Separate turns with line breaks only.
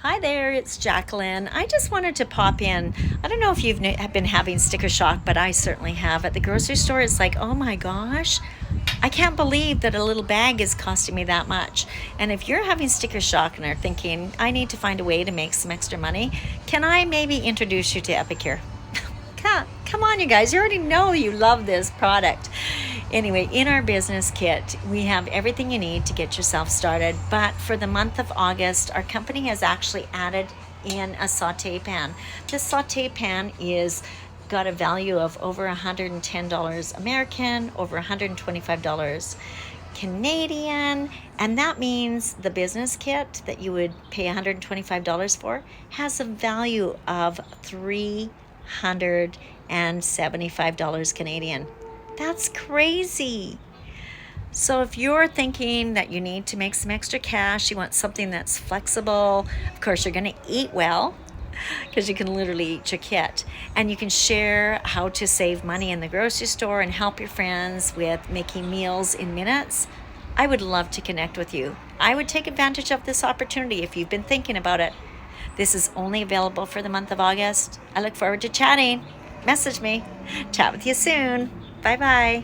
Hi there, it's Jacqueline. I just wanted to pop in. I don't know if have been having sticker shock, but I certainly have. At the grocery store, it's like, oh my gosh, I can't believe that a little bag is costing me that much. And if you're having sticker shock and are thinking, I need to find a way to make some extra money, can I maybe introduce you to Epicure? Come on, you guys. You already know you love this product. Anyway, in our business kit, we have everything you need to get yourself started. But for the month of August, our company has actually added in a saute pan. This saute pan is got a value of over $110 American, over $125 Canadian, and that means the business kit that you would pay $125 for has a value of $375 Canadian. That's crazy. So if you're thinking that you need to make some extra cash, you want something that's flexible, of course you're going to eat well because you can literally eat your kit, and you can share how to save money in the grocery store and help your friends with making meals in minutes. I would love to connect with you. I would take advantage of this opportunity if you've been thinking about it. This is only available for the month of August. I look forward to chatting. Message me. Chat with you soon. Bye bye.